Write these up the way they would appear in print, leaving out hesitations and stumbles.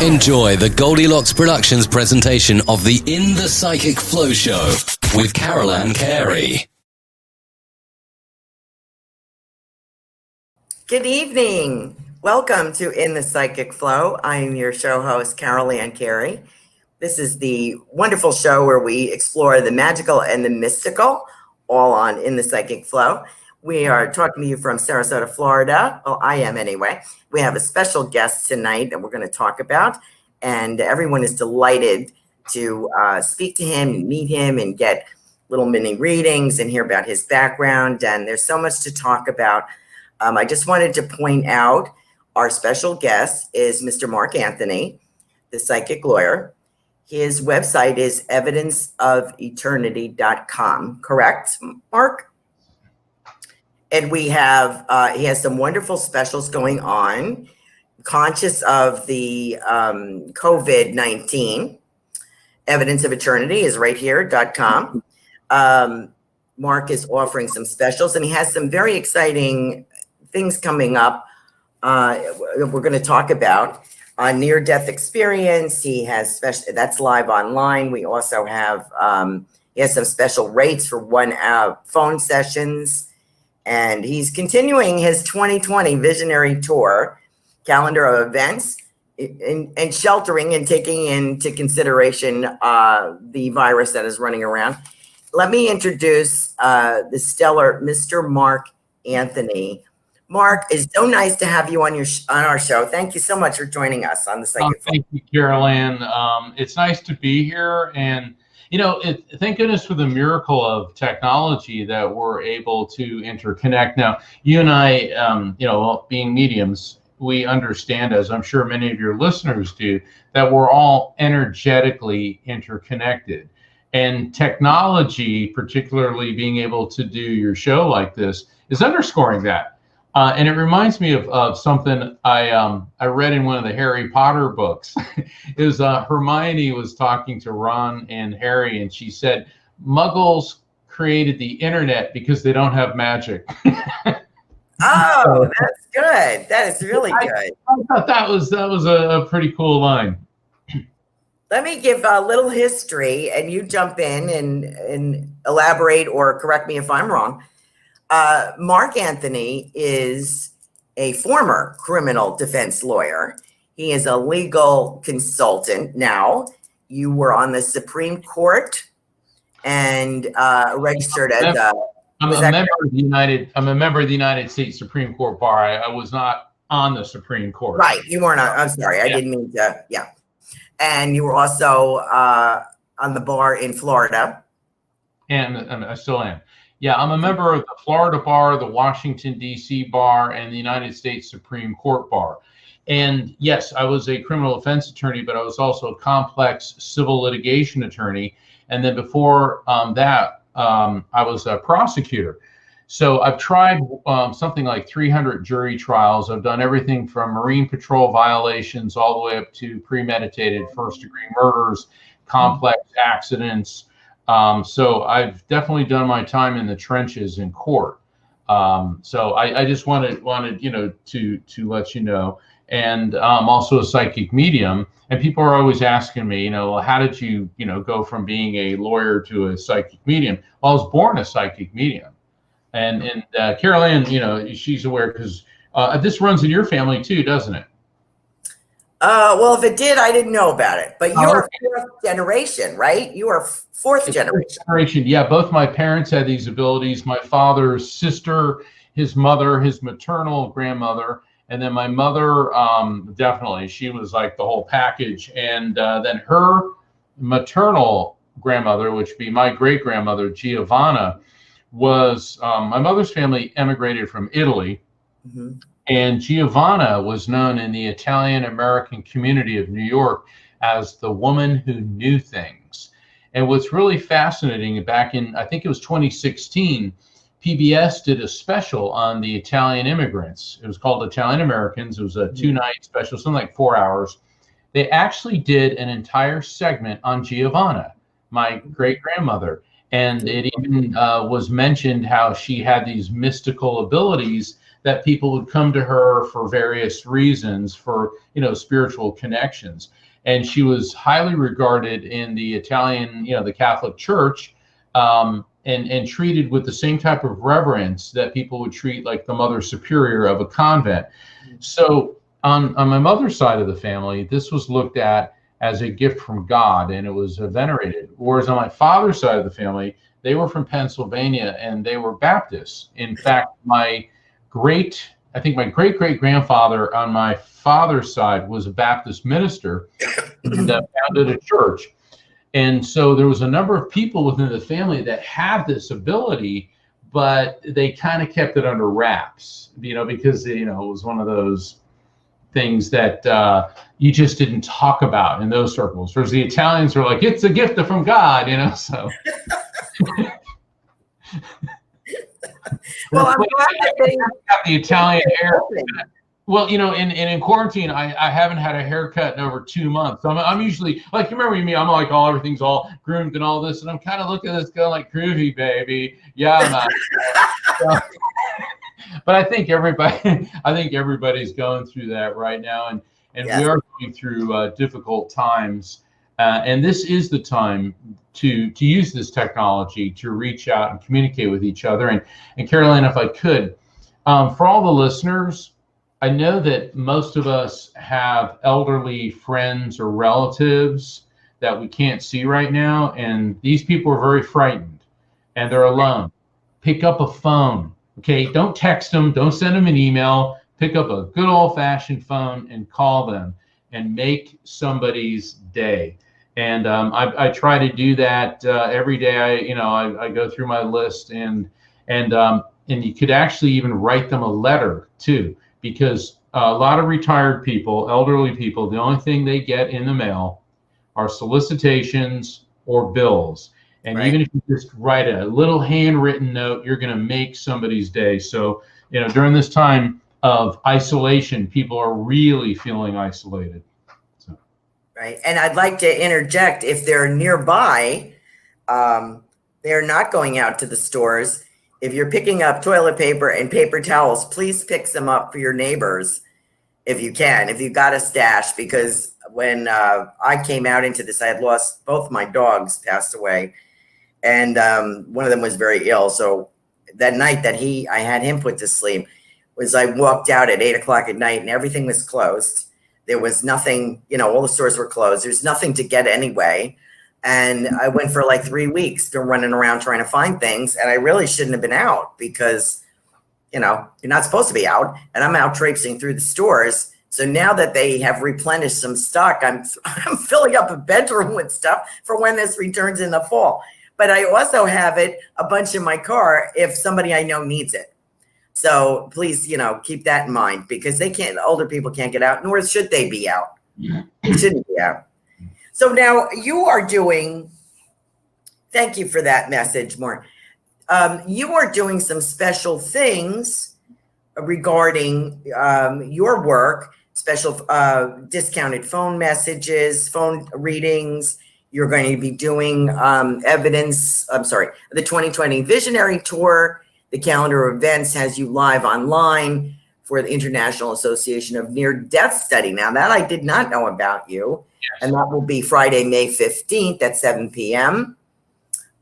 Enjoy the Goldylocks Productions presentation of the In the Psychic Flow Show with Carolan Carey. Good evening. Welcome to In the Psychic Flow. I'm your show host, Carolan Carey. This is the wonderful show where we explore the magical and the mystical, all on In the Psychic Flow. We are talking to you from Sarasota, Florida. Well, I am anyway. We have a special guest tonight that we're going to talk about, and everyone is delighted to speak to him, meet him, and get little mini readings and hear about his background. And there's so much to talk about. I just wanted to point out our special guest is Mr. Mark Anthony, the psychic lawyer. His website is evidenceofeternity.com, correct, Mark? And we have, he has some wonderful specials going on, conscious of the COVID-19. Evidence of Eternity is right here.com. Mark is offering some specials, and he has some very exciting things coming up we're going to talk about. Near-death experience, he has special, that's live online. We also have, he has some special rates for 1 hour phone sessions. And he's continuing his 2020 visionary tour, calendar of events, and sheltering and taking into consideration the virus that is running around. Let me introduce the stellar Mr. Mark Anthony. Mark, it's so nice to have you on our show. Thank you so much for joining us on the Psychic Flow. Thank you, Carolan. It's nice to be here, and you know, thank goodness for the miracle of technology that we're able to interconnect. Now, you and I, you know, being mediums, we understand, as I'm sure many of your listeners do, that we're all energetically interconnected. And technology, particularly being able to do your show like this, is underscoring that. And it reminds me of something I read in one of the Harry Potter books. It was Hermione was talking to Ron and Harry, and she said, "Muggles created the internet because they don't have magic." Oh, that's good. That is really good. I thought that was a pretty cool line. Let me give a little history, and you jump in and elaborate or correct me if I'm wrong. Mark Anthony is a former criminal defense lawyer. He is a legal consultant now. You were on the Supreme Court and registered as I'm a member of the United States Supreme Court bar. I was not on the Supreme Court. Right, you weren't. I'm sorry, I didn't mean to. Yeah, and you were also on the bar in Florida. And I still am. Yeah, I'm a member of the Florida bar, the Washington, D.C. bar, and the United States Supreme Court bar. And yes, I was a criminal defense attorney, but I was also a complex civil litigation attorney. And then before that, I was a prosecutor. So I've tried something like 300 jury trials. I've done everything from Marine Patrol violations all the way up to premeditated first-degree murders, complex accidents. So I've definitely done my time in the trenches in court. So I just wanted you know to let you know. And I'm also a psychic medium, and people are always asking me, you know, how did you go from being a lawyer to a psychic medium? Well, I was born a psychic medium, and Carolan, you know, she's aware because this runs in your family too, doesn't it? Well, if it did, I didn't know about it. But you're fourth generation, right? You are fourth generation. Yeah, both my parents had these abilities. My father's sister, his mother, his maternal grandmother, and then my mother, definitely, she was like the whole package. And then her maternal grandmother, which would be my great-grandmother, Giovanna, was, my mother's family emigrated from Italy. Mm-hmm. And Giovanna was known in the Italian-American community of New York as the woman who knew things. And what's really fascinating, back in, I think it was 2016, PBS did a special on the Italian immigrants. It was called Italian Americans. It was a 2-night special, something like 4 hours. They actually did an entire segment on Giovanna, my great-grandmother. And it even was mentioned how she had these mystical abilities that people would come to her for various reasons, for, spiritual connections. And she was highly regarded in the Italian, the Catholic Church, and treated with the same type of reverence that people would treat like the Mother Superior of a convent. So on my mother's side of the family, this was looked at as a gift from God, and it was venerated. Whereas on my father's side of the family, they were from Pennsylvania and they were Baptists. In fact, my great great grandfather on my father's side was a Baptist minister and founded a church. And so there was a number of people within the family that had this ability, but they kind of kept it under wraps, because, it was one of those things that you just didn't talk about in those circles. Whereas the Italians are like, it's a gift from God, so. Well, I'm glad that they have the Italian hair. Well, in quarantine, I haven't had a haircut in over 2 months. I'm usually, like, you remember me, I'm like, everything's all groomed and all this, and I'm kind of looking at this going like, groovy, baby. Yeah, man. But I think everybody's going through that right now, and Yes. We are going through difficult times, and this is the time to use this technology to reach out and communicate with each other. And Carolan, if I could, for all the listeners, I know that most of us have elderly friends or relatives that we can't see right now, and these people are very frightened, and they're alone. Pick up a phone, okay? Don't text them, don't send them an email. Pick up a good old-fashioned phone and call them and make somebody's day. And I try to do that every day. I go through my list, and you could actually even write them a letter too, because a lot of retired people, elderly people, the only thing they get in the mail are solicitations or bills. And Right. even if you just write a little handwritten note, you're going to make somebody's day. So, during this time of isolation, people are really feeling isolated. So. Right. And I'd like to interject, if they're nearby, they're not going out to the stores. If you're picking up toilet paper and paper towels, please pick some up for your neighbors if you can, if you got a stash, because when I came out into this, I had lost both my dogs, passed away, and one of them was very ill. So that night that I had him put to sleep, I walked out at 8:00 at night and everything was closed. There was nothing, all the stores were closed. There's nothing to get anyway. And I went for like 3 weeks to running around trying to find things. And I really shouldn't have been out because, you're not supposed to be out. And I'm out traipsing through the stores. So now that they have replenished some stock, I'm filling up a bedroom with stuff for when this returns in the fall. But I also have a bunch in my car if somebody I know needs it. So please, keep that in mind, because older people can't get out, nor should they be out. They shouldn't be out. So now you are thank you for that message, Mark. You are doing some special things regarding your work, special discounted phone messages, phone readings. You're going to be doing the 2020 Visionary Tour. The calendar of events has you live online for the International Association of Near-Death Study. Now, that I did not know about you. Yes. And that will be Friday, May 15th at 7 p.m.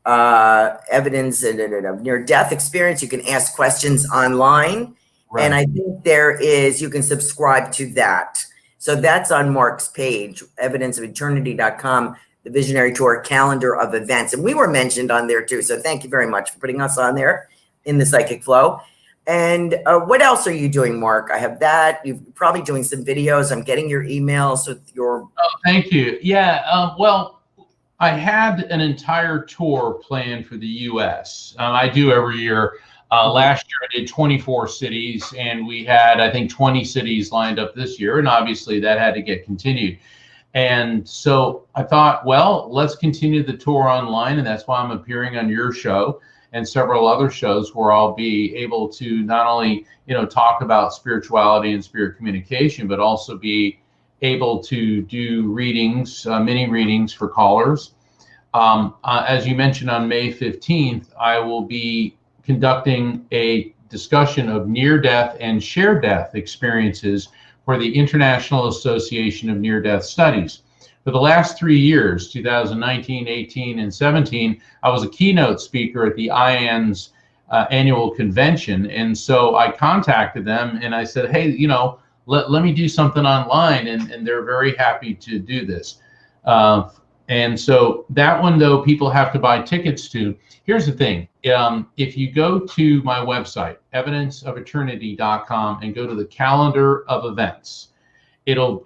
Evidence of near-death experience. You can ask questions online. Right. And I think you can subscribe to that. So that's on Mark's page, evidenceofeternity.com, the Visionary Tour calendar of events. And we were mentioned on there too. So thank you very much for putting us on there in the Psychic Flow. And what else are you doing, Mark? I have that. You're probably doing some videos. I'm getting your emails with your... Oh, thank you. Yeah, well, I had an entire tour planned for the U.S. I do every year. Last year I did 24 cities, and we had, I think, 20 cities lined up this year, and obviously that had to get continued. And so I thought, well, let's continue the tour online, and that's why I'm appearing on your show and several other shows where I'll be able to not only, talk about spirituality and spirit communication, but also be able to do readings, mini readings for callers. As you mentioned, on May 15th, I will be conducting a discussion of near-death and shared-death experiences for the International Association of Near-Death Studies. For the last 3 years, 2019, 18, and 17, I was a keynote speaker at the IANDS annual convention. And so I contacted them and I said, hey, you know, let me do something online. And they're very happy to do this. And so that one, though, people have to buy tickets to. Here's the thing. If you go to my website, evidenceofeternity.com, and go to the calendar of events, it'll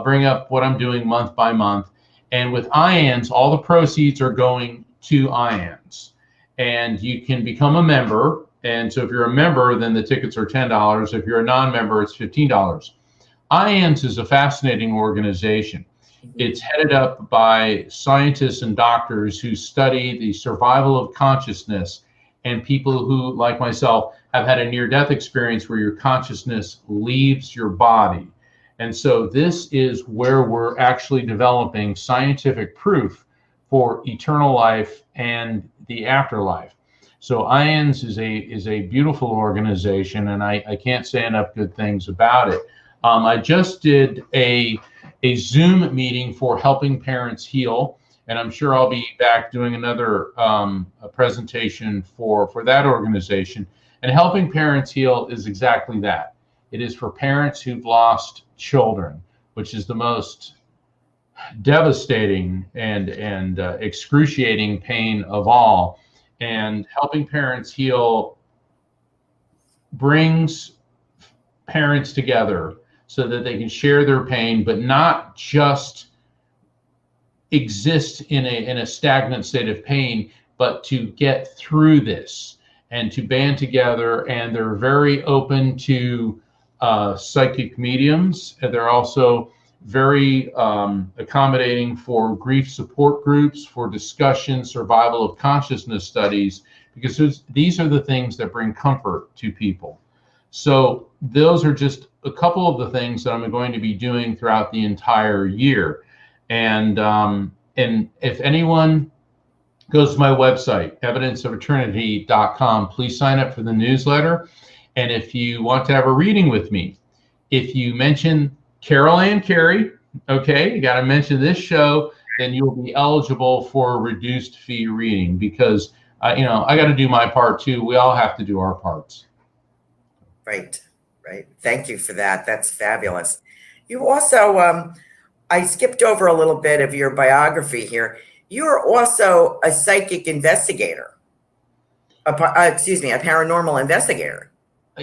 bring up what I'm doing month by month. And with IANDS, all the proceeds are going to IANDS. And you can become a member. And so if you're a member, then the tickets are $10. If you're a non-member, it's $15. IANDS is a fascinating organization. It's headed up by scientists and doctors who study the survival of consciousness and people who, like myself, have had a near-death experience where your consciousness leaves your body. And so this is where we're actually developing scientific proof for eternal life and the afterlife. So IANDS is a beautiful organization, and I can't say enough good things about it. I just did a Zoom meeting for Helping Parents Heal, and I'm sure I'll be back doing another a presentation for that organization. And Helping Parents Heal is exactly that. It is for parents who've lost children, which is the most devastating and excruciating pain of all. And Helping Parents Heal brings parents together so that they can share their pain, but not just exist in a stagnant state of pain, but to get through this and to band together. And they're very open to psychic mediums. And they're also very accommodating for grief support groups, for discussion, survival of consciousness studies, because these are the things that bring comfort to people. So those are just a couple of the things that I'm going to be doing throughout the entire year. And if anyone goes to my website, evidenceofeternity.com, please sign up for the newsletter. And if you want to have a reading with me, if you mention Carolan Carey, okay, you got to mention this show, then you will be eligible for a reduced fee reading, because I got to do my part too. We all have to do our parts. Right. Thank you for that. That's fabulous. You also, I skipped over a little bit of your biography here. You're also a psychic investigator, a paranormal investigator.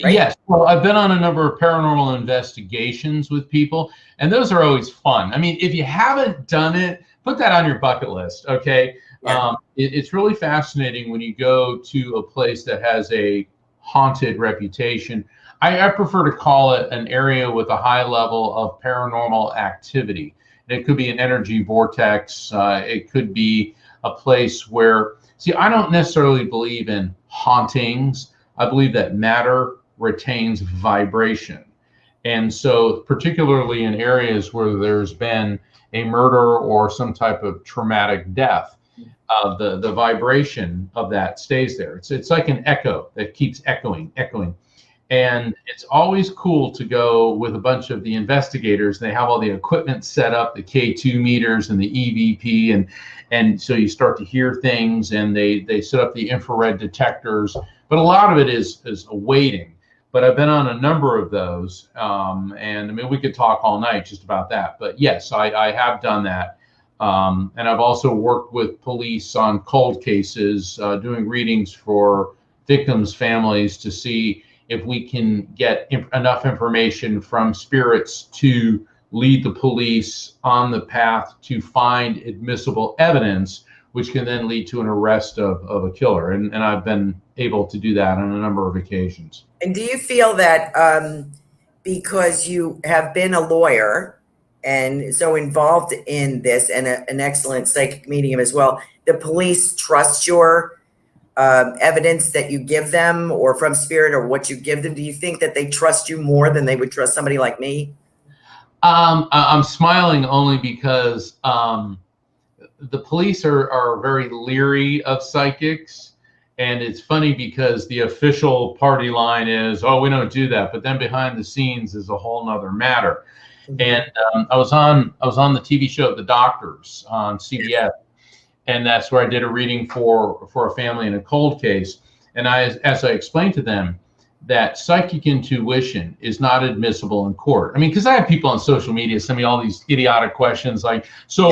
Right? Yes. Well, I've been on a number of paranormal investigations with people, and those are always fun. I mean, if you haven't done it, put that on your bucket list, okay? Yeah. It's really fascinating when you go to a place that has a haunted reputation. I prefer to call it an area with a high level of paranormal activity. It could be an energy vortex. It could be a place where, see, I don't necessarily believe in hauntings. I believe that matter retains vibration. And so particularly in areas where there's been a murder or some type of traumatic death, the vibration of that stays there. It's like an echo that keeps echoing. And it's always cool to go with a bunch of the investigators. They have all the equipment set up, the K2 meters and the EVP, and so you start to hear things, and they set up the infrared detectors. But a lot of it is awaiting. But I've been on a number of those, and I mean, we could talk all night just about that. But yes, I have done that. And I've also worked with police on cold cases, doing readings for victims' families to see if we can get enough information from spirits to lead the police on the path to find admissible evidence, which can then lead to an arrest of a killer. And I've been able to do that on a number of occasions. And do you feel that because you have been a lawyer and so involved in this, and an excellent psychic medium as well, the police trust your evidence that you give them, or from spirit, or what you give them? Do you think that they trust you more than they would trust somebody like me? I'm smiling only because the police are very leery of psychics, And it's funny because the official party line is, "Oh, we don't do that," but then behind the scenes is a whole nother matter. And I was on the TV show The Doctors on CBS, and that's where I did a reading for a family in a cold case. And as I explained to them that psychic intuition is not admissible in court. I mean, because I have people on social media send me all these idiotic questions like, do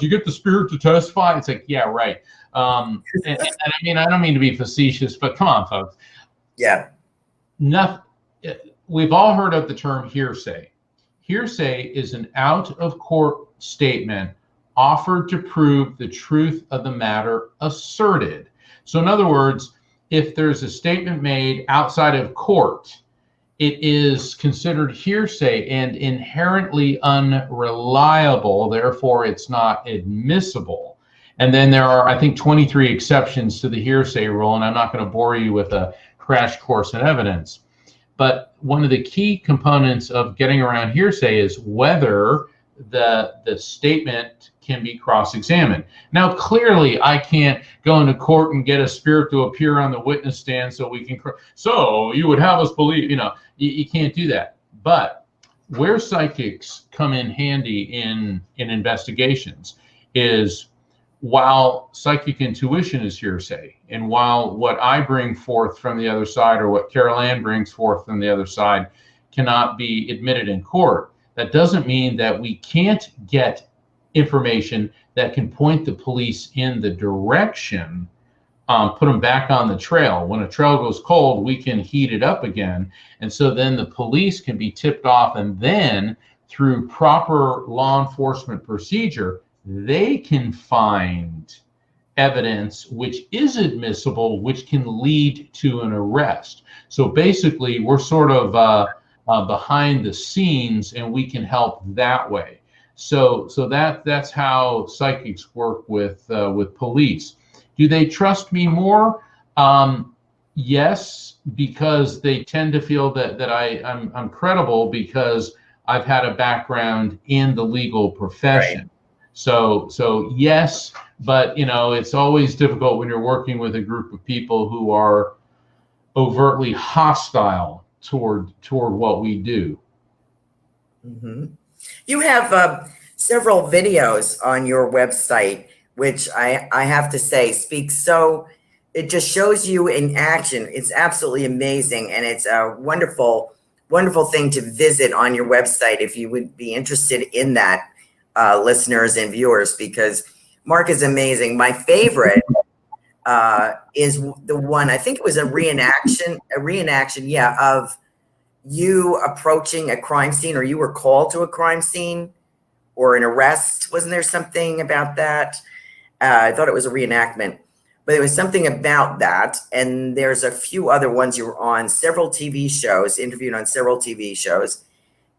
you get the spirit to testify? It's like, yeah, right. And I mean, I don't mean to be facetious, but come on, folks. Yeah. We've all heard of the term hearsay. Hearsay is an out-of-court statement offered to prove the truth of the matter asserted. So in other words, if there's a statement made outside of court, it is considered hearsay and inherently unreliable. Therefore, it's not admissible. And then there are, I think, 23 exceptions to the hearsay rule, and I'm not going to bore you with a crash course in evidence. But one of the key components of getting around hearsay is whether the statement can be cross-examined. Now, clearly, I can't go into court and get a spirit to appear on the witness stand so we can. So you would have us believe, you can't do that. But where psychics come in handy in investigations is while psychic intuition is hearsay, and while what I bring forth from the other side or what Carolan brings forth from the other side cannot be admitted in court, that doesn't mean that we can't get information that can point the police in the direction, put them back on the trail. When a trail goes cold, we can heat it up again. And so then the police can be tipped off, and then through proper law enforcement procedure, they can find evidence which is admissible, which can lead to an arrest. So basically, we're sort of behind the scenes, and we can help that way. So that's how psychics work with police. Do they trust me more? Yes, because they tend to feel that I'm credible because I've had a background in the legal profession. Right. So yes, but it's always difficult when you're working with a group of people who are overtly hostile toward what we do. Mm-hmm. You have several videos on your website, which I have to say it just shows you in action. It's absolutely amazing, and it's a wonderful, wonderful thing to visit on your website if you would be interested in that, listeners and viewers, because Mark is amazing. My favorite is the one, I think it was a reenaction, of you approaching a crime scene, or you were called to a crime scene or an arrest. Wasn't there something about that? I thought it was a reenactment, but it was something about that. And there's a few other ones. You were on several TV shows, interviewed on several TV shows,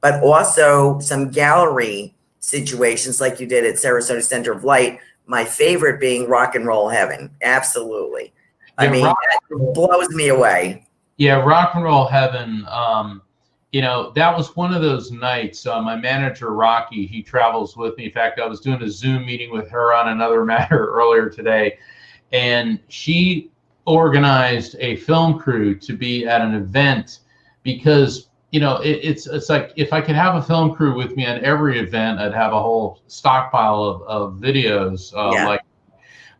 but also some gallery situations like you did at Sarasota Center of Light. My favorite being Rock and Roll Heaven. Absolutely. Yeah, I mean, that blows me away. Yeah, Rock and Roll Heaven. That was one of those nights. My manager, Rocky, he travels with me. In fact, I was doing a Zoom meeting with her on another matter earlier today, and she organized a film crew to be at an event because, it's like if I could have a film crew with me on every event, I'd have a whole stockpile of videos.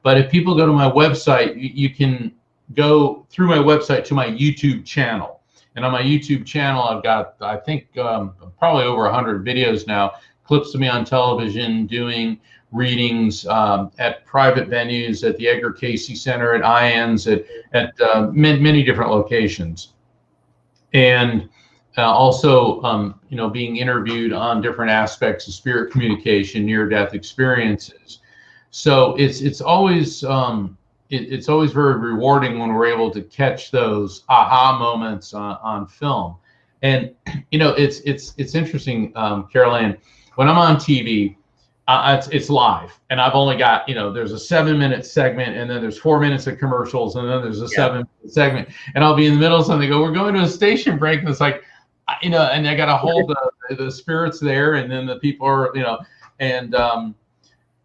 But if people go to my website, you can go through my website to my YouTube channel. And on my YouTube channel, I've got, I think, probably over 100 videos now, clips of me on television doing readings at private venues, at the Edgar Cayce Center, at IANS, at many different locations. And also, being interviewed on different aspects of spirit communication, near-death experiences. So it's always very rewarding when we're able to catch those aha moments on film. And it's interesting, Carolan, when I'm on TV, it's live, and I've only got, there's a 7-minute segment, and then there's 4 minutes of commercials, and then there's a 7-minute segment, and I'll be in the middle of something, go, we're going to a station break, and it's like, and I got to hold the spirits there, and then the people are, and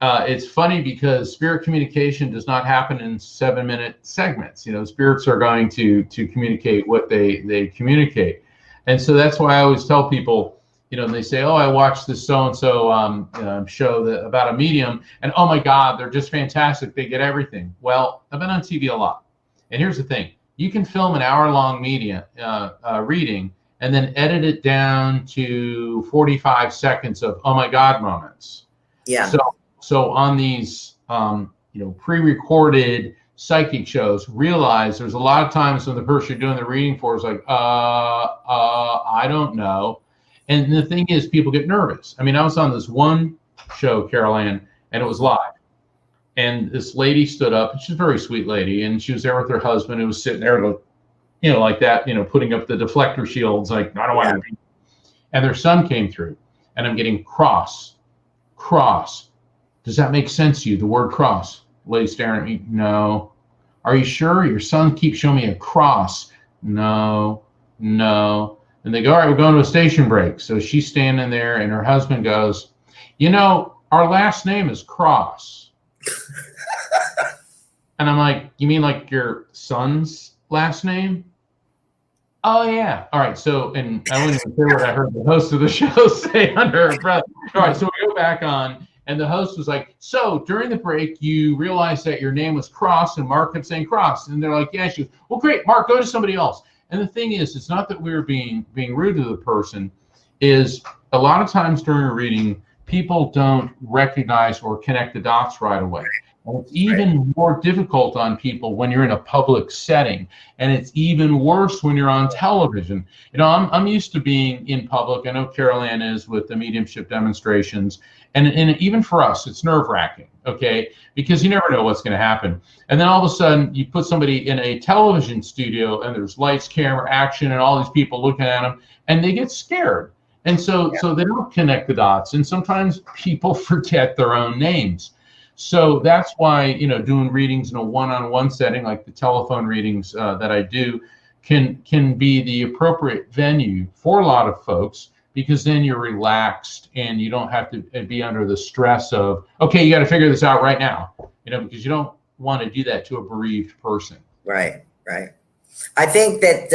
it's funny because spirit communication does not happen in 7-minute segments. Spirits are going to communicate what they communicate. And so that's why I always tell people, they say, oh, I watched this so-and-so show about a medium, and oh my God, they're just fantastic. They get everything. Well, I've been on TV a lot. And here's the thing. You can film an hour-long reading and then edit it down to 45 seconds of oh my God moments. Yeah. So on these, pre-recorded psychic shows, realize there's a lot of times when the person you're doing the reading for is like, I don't know. And the thing is, people get nervous. I mean, I was on this one show, Carolan, and it was live. And this lady stood up, and she's a very sweet lady, and she was there with her husband, who was sitting there, like that, putting up the deflector shields, like, I don't want to be. And their son came through, and I'm getting cross. Does that make sense to you, the word cross? Lady staring at me, no. Are you sure? Your son keeps showing me a cross. No. And they go, all right, we're going to a station break. So she's standing there, and her husband goes, our last name is Cross. And I'm like, you mean like your son's last name? Oh, yeah. All right. So, and I wouldn't even say what I heard the host of the show say under her breath. All right. So we go back on, and the host was like, so during the break, you realized that your name was Cross, and Mark kept saying Cross. And they're like, yeah. She goes, well, great, Mark, go to somebody else. And the thing is, it's not that we're being rude to the person, is a lot of times during a reading, people don't recognize or connect the dots right away. And it's even more difficult on people when you're in a public setting, and it's even worse when you're on television. I'm used to being in public. I know Carolan is with the mediumship demonstrations, and even for us, it's nerve-wracking, okay? Because you never know what's going to happen. And then all of a sudden, you put somebody in a television studio, and there's lights, camera, action, and all these people looking at them, and they get scared. And so they don't connect the dots, and sometimes people forget their own names. So that's why, doing readings in a one-on-one setting, like the telephone readings that I do, can be the appropriate venue for a lot of folks, because then you're relaxed and you don't have to be under the stress of, okay, you got to figure this out right now, because you don't want to do that to a bereaved person. Right. I think that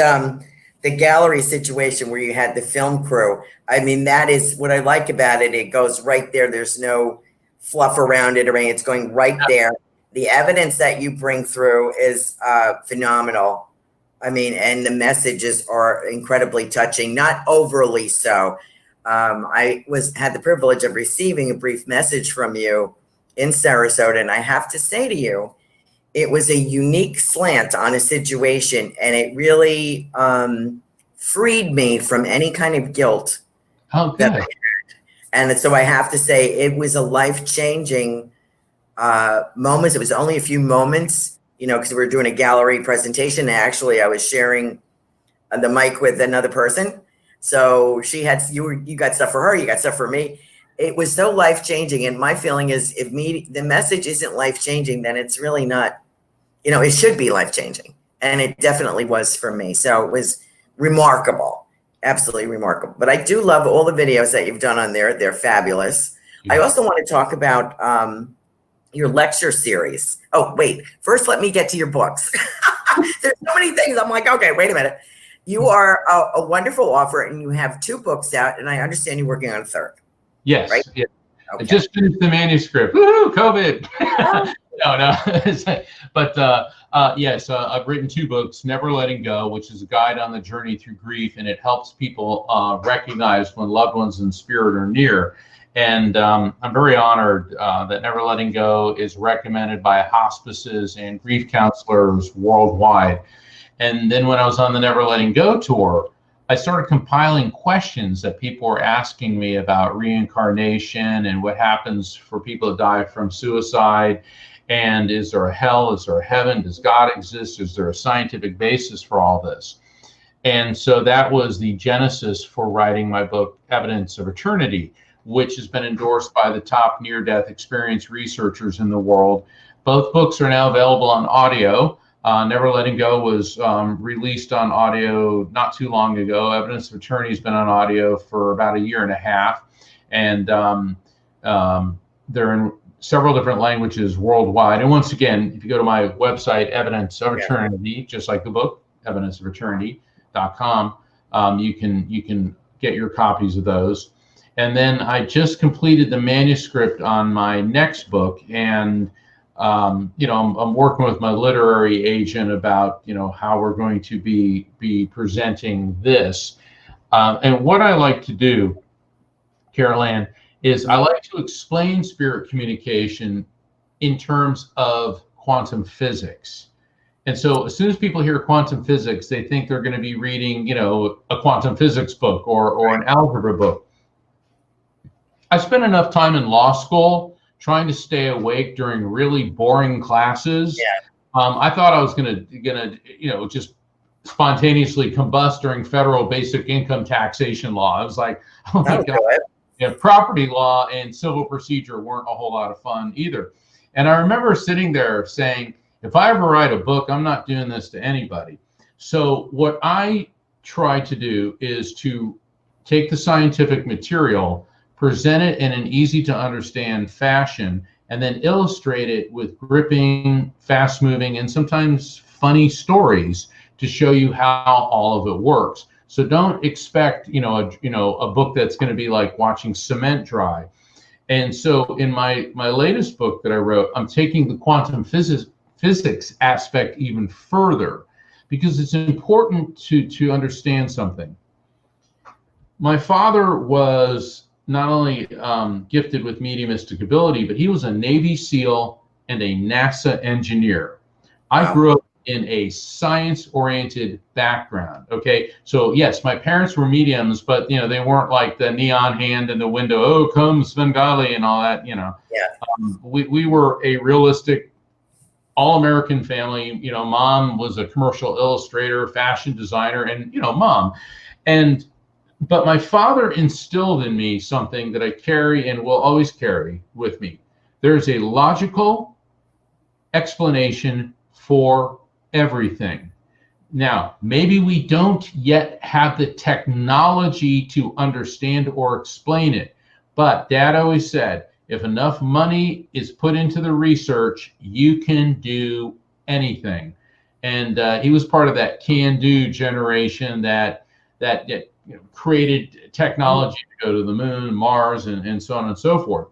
the gallery situation where you had the film crew, I mean, that is what I like about it. It goes right there. There's no fluff around it or anything. It's going right there. The evidence that you bring through is phenomenal. I mean, and the messages are incredibly touching, not overly so. I had the privilege of receiving a brief message from you in Sarasota, and I have to say to you, it was a unique slant on a situation, and it really freed me from any kind of guilt. Oh, good. And so I have to say, it was a life-changing moments. It was only a few moments, because we were doing a gallery presentation. Actually, I was sharing the mic with another person. So she had, you got stuff for her, you got stuff for me. It was so life-changing. And my feeling is, if the message isn't life-changing, then it's really not, it should be life-changing. And it definitely was for me. So it was remarkable. Absolutely remarkable. But I do love all the videos that you've done on there. They're fabulous. Yeah. I also want to talk about your lecture series. Oh, wait. First, let me get to your books. There's so many things. I'm like, okay, wait a minute. You are a wonderful author, and you have 2 books out, and I understand you're working on a 3rd. Yes. Right? Yeah. Okay. I just finished the manuscript. Woo, COVID. No. But yes, I've written 2 books, Never Letting Go, which is a guide on the journey through grief, and it helps people recognize when loved ones in spirit are near. And I'm very honored that Never Letting Go is recommended by hospices and grief counselors worldwide. And then when I was on the Never Letting Go tour, I started compiling questions that people were asking me about reincarnation and what happens for people that die from suicide. And is there a hell? Is there a heaven? Does God exist? Is there a scientific basis for all this? And so that was the genesis for writing my book, Evidence of Eternity, which has been endorsed by the top near-death experience researchers in the world. Both books are now available on audio. Never Letting Go was released on audio not too long ago. Evidence of Eternity has been on audio for about 1.5 years. And they're in several different languages worldwide. And once again, if you go to my website, Evidence of Eternity, just like the book, evidenceofeternity.com, you can get your copies of those. And then I just completed the manuscript on my next book, and I'm working with my literary agent about how we're going to be presenting this. And what I like to do, Carolan, is I like to explain spirit communication in terms of quantum physics. And so as soon as people hear quantum physics, they think they're going to be reading, a quantum physics book or an algebra book. I spent enough time in law school trying to stay awake during really boring classes. I thought I was gonna just spontaneously combust during federal basic income taxation law. I was like, oh my God. Property law and civil procedure weren't a whole lot of fun either. And I remember sitting there saying, if I ever write a book, I'm not doing this to anybody. So what I try to do is to take the scientific material, present it in an easy to understand fashion, and then illustrate it with gripping, fast moving, and sometimes funny stories to show you how all of it works. So don't expect, a book that's going to be like watching cement dry. And so in my latest book that I wrote, I'm taking the quantum physics aspect even further, because it's important to understand something. My father was not only gifted with mediumistic ability, but he was a Navy SEAL and a NASA engineer. I grew up in a science-oriented background. Okay, so yes, my parents were mediums, but they weren't like the neon hand in the window, oh come Svengali and all that. We were a realistic, all-American family. Mom was a commercial illustrator, fashion designer, and mom. But my father instilled in me something that I carry and will always carry with me. There's a logical explanation for everything. Now, maybe we don't yet have the technology to understand or explain it, but Dad always said, if enough money is put into the research, you can do anything. And he was part of that can-do generation that created technology to go to the moon, Mars, and so on and so forth.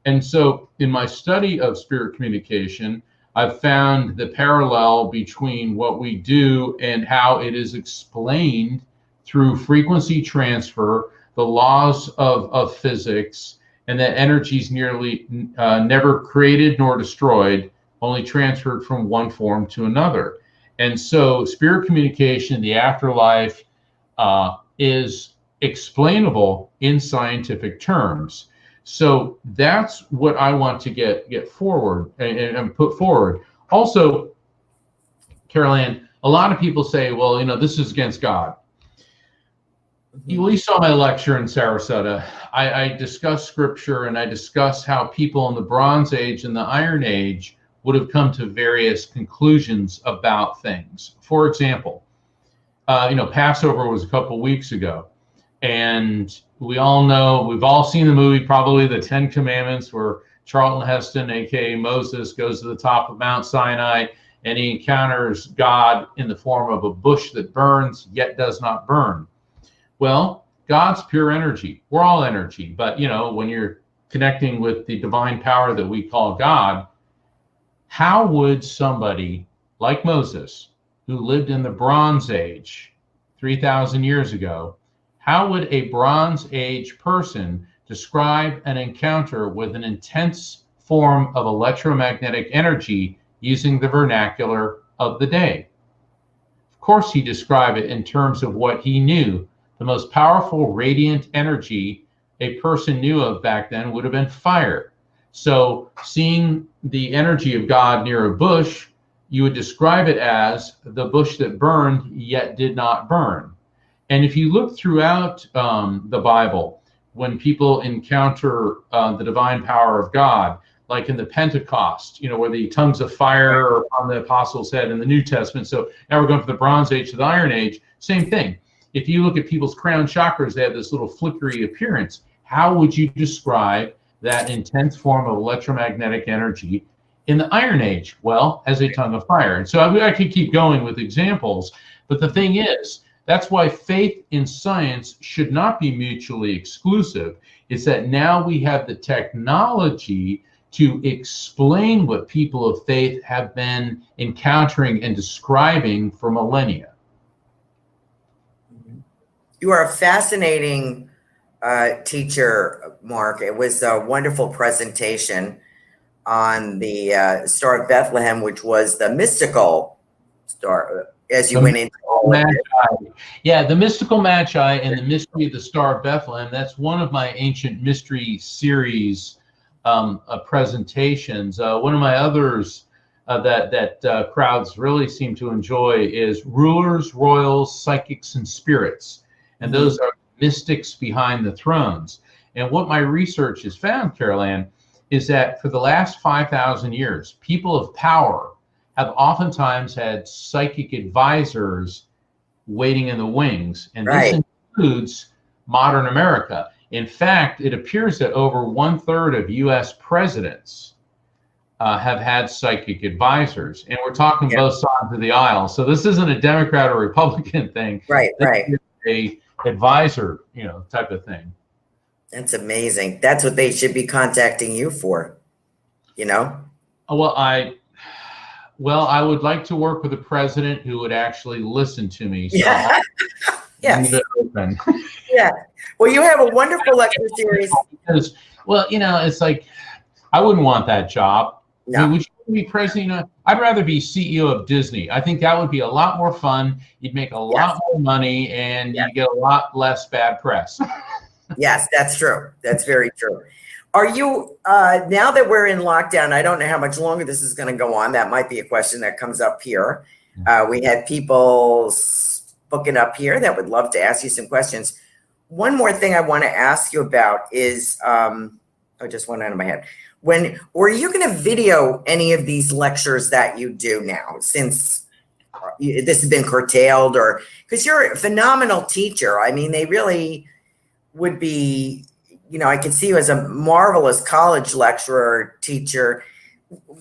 And so in my study of spirit communication, I've found the parallel between what we do and how it is explained through frequency transfer, the laws of physics, and that energy is nearly never created nor destroyed, only transferred from one form to another. And so spirit communication, the afterlife, is explainable in scientific terms. So that's what I want to get forward and put forward. Also, Carolan, a lot of people say, well, this is against God. You saw my lecture in Sarasota. I discuss scripture, and I discuss how people in the Bronze Age and the Iron Age would have come to various conclusions about things. For example, Passover was a couple weeks ago, and we all know, we've all seen the movie, probably the 10 Commandments, where Charlton Heston, aka Moses, goes to the top of Mount Sinai, and he encounters God in the form of a bush that burns yet does not burn. Well, God's pure energy. We're all energy, but when you're connecting with the divine power that we call God, how would somebody like Moses, who lived in the Bronze Age 3,000 years ago, how would a Bronze Age person describe an encounter with an intense form of electromagnetic energy using the vernacular of the day? Of course, he described it in terms of what he knew. The most powerful radiant energy a person knew of back then would have been fire. So seeing the energy of God near a bush, you would describe it as the bush that burned yet did not burn. And if you look throughout the Bible, when people encounter the divine power of God, like in the Pentecost, where the tongues of fire are on the apostles' head in the New Testament. So now we're going from the Bronze Age to the Iron Age, same thing. If you look at people's crown chakras, they have this little flickery appearance. How would you describe that intense form of electromagnetic energy in the Iron Age? Well, as a tongue of fire. And so I could keep going with examples, but the thing is, that's why faith in science should not be mutually exclusive. It's that now we have the technology to explain what people of faith have been encountering and describing for millennia. You are a fascinating teacher, Mark. It was a wonderful presentation on the Star of Bethlehem, which was the mystical star, as you went into all of it. Yeah, the mystical magi and the mystery of the Star of Bethlehem. That's one of my ancient mystery series presentations. One of my others that crowds really seem to enjoy is Rulers, Royals, Psychics, and Spirits. And those are mystics behind the thrones. And what my research has found, Carolan, is that for the last 5,000 years, people of power have oftentimes had psychic advisors waiting in the wings. And this includes modern America. In fact, it appears that over 1/3 of U.S. presidents have had psychic advisors. And we're talking both sides of the aisle. So this isn't a Democrat or Republican thing. Right. This is a advisor, type of thing. That's amazing. That's what they should be contacting you for, Well, I would like to work with a president who would actually listen to me. So yeah. Yes. Yeah. Well, you have a wonderful lecture series. Because, it's like, I wouldn't want that job. No. I mean, would you be president? I'd rather be CEO of Disney. I think that would be a lot more fun. You'd make a lot more money, and you get a lot less bad press. Yes, that's true. That's very true. Are you, now that we're in lockdown, I don't know how much longer this is going to go on. That might be a question that comes up here. We had people booking up here that would love to ask you some questions. One more thing I want to ask you about is, just went out of my head. Were you going to video any of these lectures that you do now, since this has been curtailed, or because you're a phenomenal teacher? I mean, they really would be, I could see you as a marvelous college lecturer, teacher.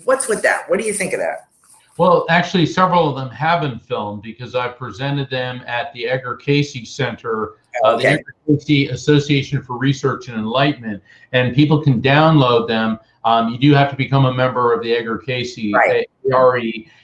What's with that? What do you think of that? Well, actually, several of them have been filmed because I presented them at the Edgar Cayce Center, the Edgar Cayce Association for Research and Enlightenment, and people can download them. You do have to become a member of the Edgar Cayce, ARE,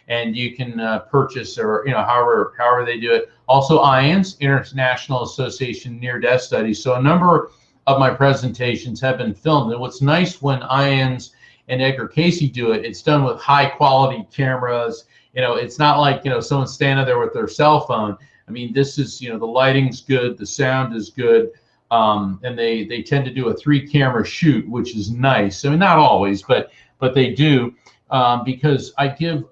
and you can purchase, or however they do it. Also, IANS, International Association Near-Death Studies. So a number of my presentations have been filmed, and what's nice when IANS and Edgar Cayce do it, it's done with high quality cameras. It's not like, someone standing there with their cell phone. I mean, this is, the lighting's good, the sound is good. And they tend to do a 3-camera shoot, which is nice. I mean, not always, but they do, because I give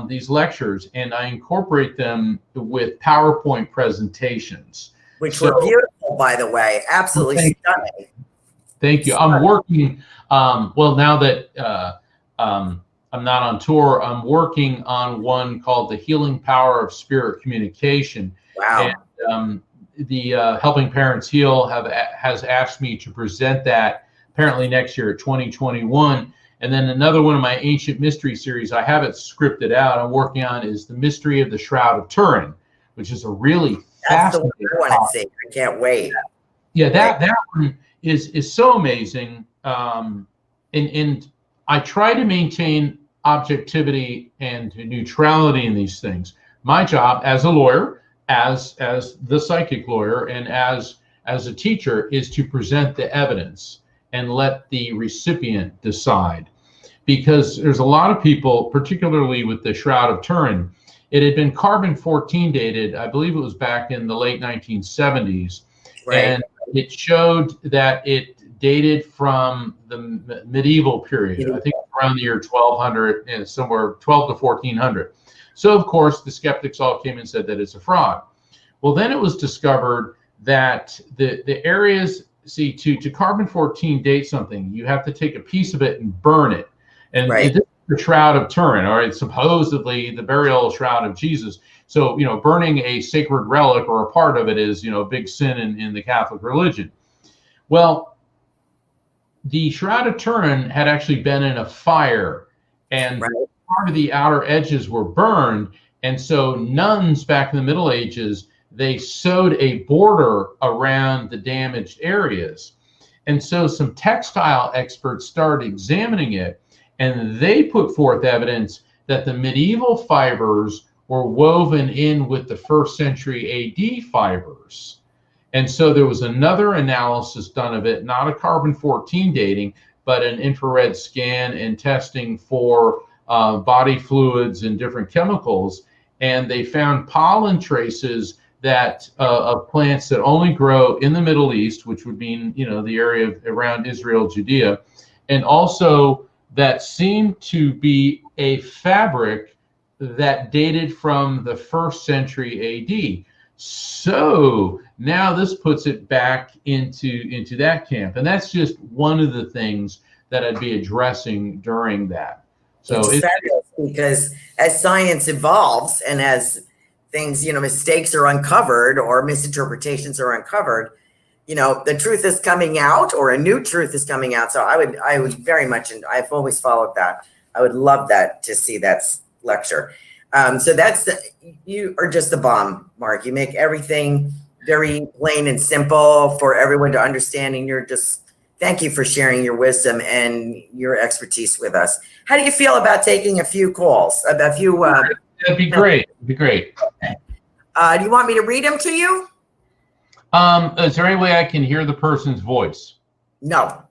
these lectures and I incorporate them with PowerPoint presentations. Which were beautiful, by the way. Absolutely stunning. Thank you. I'm working, now that I'm not on tour, I'm working on one called The Healing Power of Spirit Communication. Wow. And the Helping Parents Heal has asked me to present that apparently next year at 2021. And then another one of my ancient mystery series, I have it scripted out, I'm working on, is The Mystery of the Shroud of Turin, which is a really fascinating one I want to see. I can't wait. Yeah, that one is so amazing. And I try to maintain objectivity and neutrality in these things. My job as a lawyer, as the psychic lawyer, and as a teacher, is to present the evidence and let the recipient decide. Because there's a lot of people, particularly with the Shroud of Turin, it had been carbon-14 dated, I believe it was back in the late 1970s. Right. And it showed that it dated from the medieval period. I think around the year 1200, and somewhere 12 to 1400. So, of course, the skeptics all came and said that it's a fraud. Well, then it was discovered that the areas, to carbon-14 date something, you have to take a piece of it and burn it. And this is the Shroud of Turin, or it's supposedly the burial shroud of Jesus. So, burning a sacred relic or a part of it is, a big sin in the Catholic religion. Well, the Shroud of Turin had actually been in a fire, and Right. part of the outer edges were burned. And so nuns back in the Middle Ages, they sewed a border around the damaged areas. And so some textile experts started examining it, and they put forth evidence that the medieval fibers were woven in with the 1st century AD fibers. And so there was another analysis done of it, not a carbon-14 dating, but an infrared scan and testing for body fluids and different chemicals. And they found pollen traces that of plants that only grow in the Middle East, which would mean, the area around Israel, Judea, and also that seemed to be a fabric that dated from the 1st century AD. So now this puts it back into that camp, and that's just one of the things that I'd be addressing during that. So it's fabulous, because as science evolves and as things, mistakes are uncovered or misinterpretations are uncovered, the truth is coming out, or a new truth is coming out. So I would very much, and I've always followed that. I would love to see that lecture. So you are just the bomb, Mark. You make everything very plain and simple for everyone to understand. And thank you for sharing your wisdom and your expertise with us. How do you feel about taking a few calls? That'd be great. It'd be great. Do you want me to read them to you? Is there any way I can hear the person's voice? No.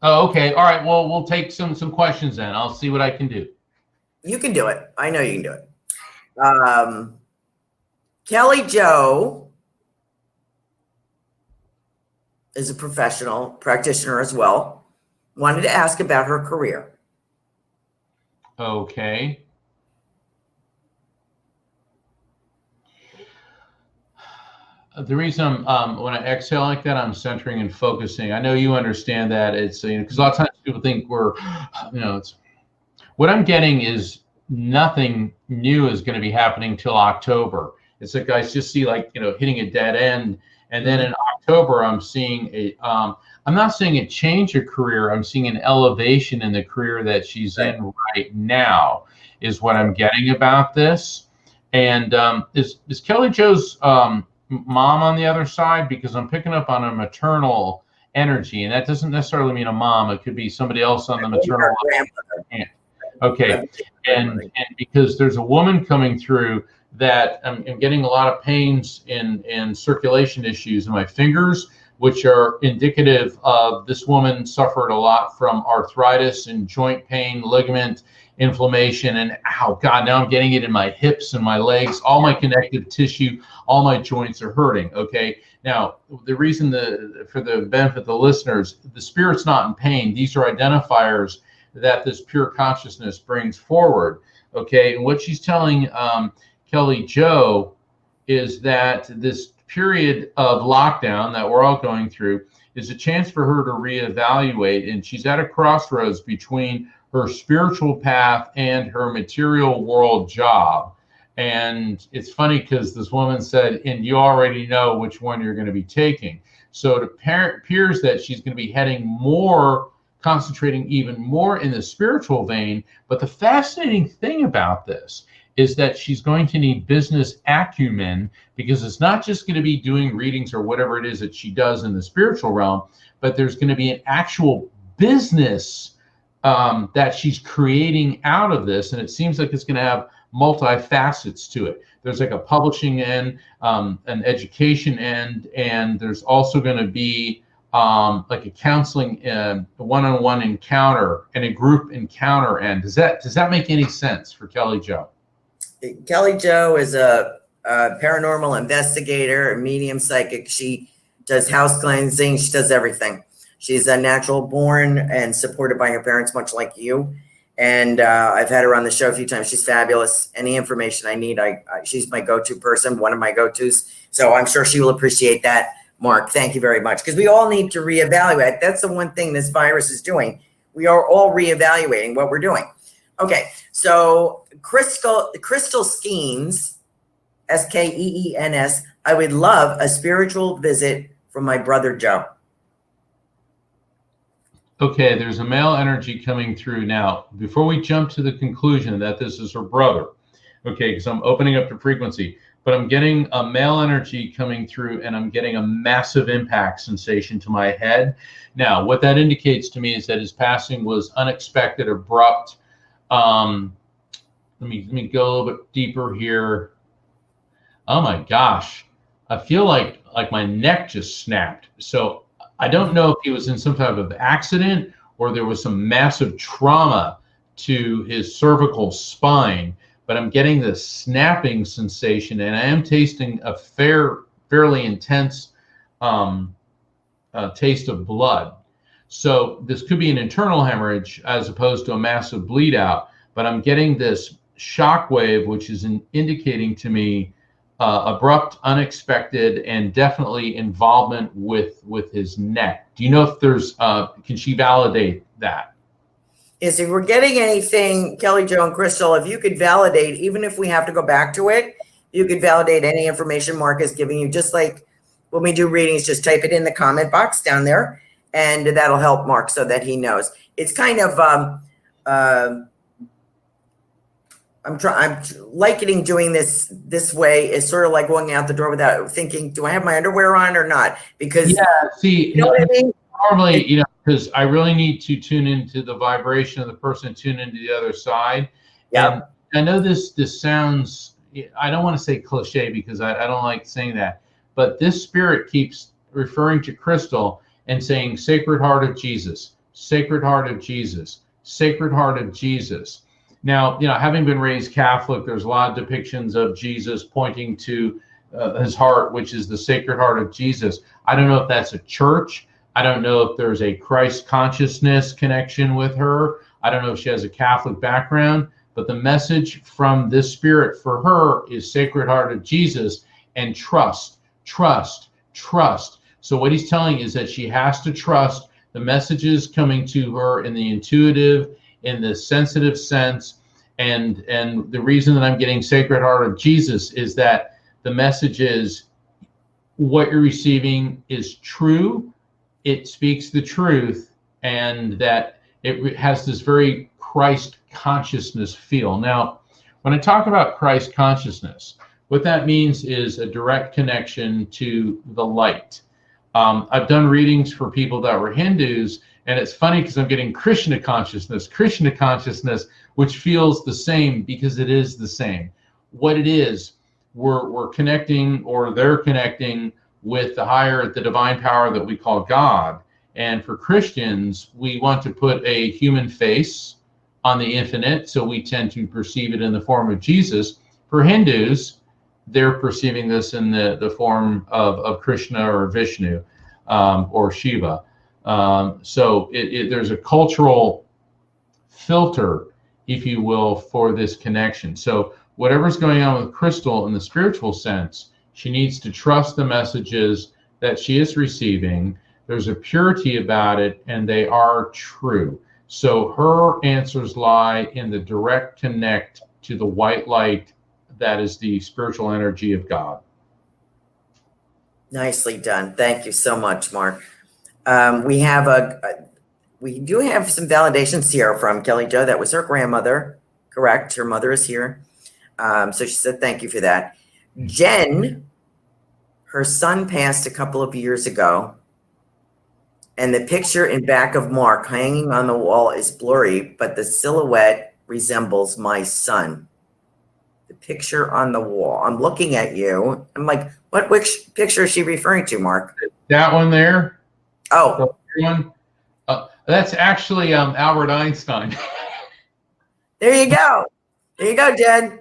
Oh, okay. All right. Well, we'll take some questions then. I'll see what I can do. You can do it. I know you can do it. Kelly Jo is a professional practitioner as well. Wanted to ask about her career. Okay. The reason when I exhale like that, I'm centering and focusing. I know you understand that. It's, because a lot of times people think we're, it's what I'm getting is nothing new is going to be happening till October. It's like I just see hitting a dead end. And then in October, I'm seeing I'm not seeing a change of career. I'm seeing an elevation in the career that she's in right now is what I'm getting about this. And is Kelly Jo's mom on the other side? Because I'm picking up on a maternal energy, and that doesn't necessarily mean a mom. It could be somebody else on the maternal level. Okay, and because there's a woman coming through that I'm getting a lot of pains and circulation issues in my fingers, which are indicative of this woman suffered a lot from arthritis and joint pain, ligament inflammation, and God, now I'm getting it in my hips and my legs, all my connective tissue, all my joints are hurting. Okay. Now, the reason for the benefit of the listeners, the spirit's not in pain. These are identifiers that this pure consciousness brings forward. Okay. And what she's telling Kelly Jo is that this period of lockdown that we're all going through is a chance for her to reevaluate. And she's at a crossroads between her spiritual path and her material world job. And it's funny because this woman said, and you already know which one you're going to be taking. So it appears that she's going to be heading more, concentrating even more in the spiritual vein. But the fascinating thing about this is that she's going to need business acumen, because it's not just going to be doing readings or whatever it is that she does in the spiritual realm, but there's going to be an actual business that she's creating out of this. And it seems like it's going to have multi-facets to it. There's like a publishing end, an education end, and there's also going to be like a counseling, a one-on-one encounter and a group encounter end. Does that make any sense for Kelly Jo? Kelly Jo is a paranormal investigator, a medium psychic. She does house cleansing. She does everything. She's a natural born and supported by her parents, much like you. And I've had her on the show a few times. She's fabulous. Any information I need, she's my go-to person, one of my go-tos. So I'm sure she will appreciate that, Mark. Thank you very much. Because we all need to reevaluate. That's the one thing this virus is doing. We are all reevaluating what we're doing. Okay, so Crystal Skeens, Skeens, I would love a spiritual visit from my brother Joe. Okay, there's a male energy coming through now. Before we jump to the conclusion that this is her brother, okay, because I'm opening up the frequency, but I'm getting a male energy coming through, and I'm getting a massive impact sensation to my head. Now, what that indicates to me is that his passing was unexpected, abrupt. Let me go a little bit deeper here. Oh my gosh, I feel like my neck just snapped. So I don't know if he was in some type of accident or there was some massive trauma to his cervical spine, but I'm getting this snapping sensation, and I am tasting a fairly intense taste of blood. So this could be an internal hemorrhage as opposed to a massive bleed out, but I'm getting this shock wave, which is indicating to me abrupt, unexpected, and definitely involvement with his neck. Do you know if there's, can she validate that? Is if we're getting anything, Kelly Jo and Crystal, if you could validate, even if we have to go back to it, you could validate any information Mark is giving you, just like when we do readings, just type it in the comment box down there, and that'll help Mark so that he knows. It's kind of, I'm likening doing this way is sort of like going out the door without thinking, do I have my underwear on or not? Because yeah, see, you know what I mean? Normally, you know, because I really need to tune into the vibration of the person, tune into the other side. Yeah. And I know this sounds, I don't want to say cliche because I don't like saying that, but this spirit keeps referring to Crystal and saying, Sacred Heart of Jesus, Sacred Heart of Jesus, Sacred Heart of Jesus. Now, you know, having been raised Catholic, there's a lot of depictions of Jesus pointing to his heart, which is the Sacred Heart of Jesus. I don't know if that's a church. I don't know if there's a Christ consciousness connection with her. I don't know if she has a Catholic background, but the message from this spirit for her is Sacred Heart of Jesus and trust, trust, trust. So what he's telling is that she has to trust the messages coming to her in the intuitive, in the sensitive sense. And the reason that I'm getting Sacred Heart of Jesus is that the message is what you're receiving is true. It speaks the truth, and that it has this very Christ consciousness feel. Now, when I talk about Christ consciousness, what that means is a direct connection to the light. I've done readings for people that were Hindus, and it's funny because I'm getting Krishna consciousness, which feels the same because it is the same. What it is, we're connecting, or they're connecting with the divine power that we call God. And for Christians, we want to put a human face on the infinite, so we tend to perceive it in the form of Jesus. For Hindus, they're perceiving this in the form of Krishna or Vishnu or Shiva. So there's a cultural filter, if you will, for this connection. So whatever's going on with Crystal in the spiritual sense, she needs to trust the messages that she is receiving. There's a purity about it, and they are true. So her answers lie in the direct connect to the white light that is the spiritual energy of God. Nicely done. Thank you so much, Mark. We do have some validations here from Kelly Jo. That was her grandmother, correct? Her mother is here. So she said, thank you for that. Jen, her son passed a couple of years ago, and the picture in back of Mark hanging on the wall is blurry, but the silhouette resembles my son. The picture on the wall. I'm looking at you. I'm like, which picture is she referring to, Mark? That one there? Oh. The one? That's actually Albert Einstein. There you go. There you go, Jen.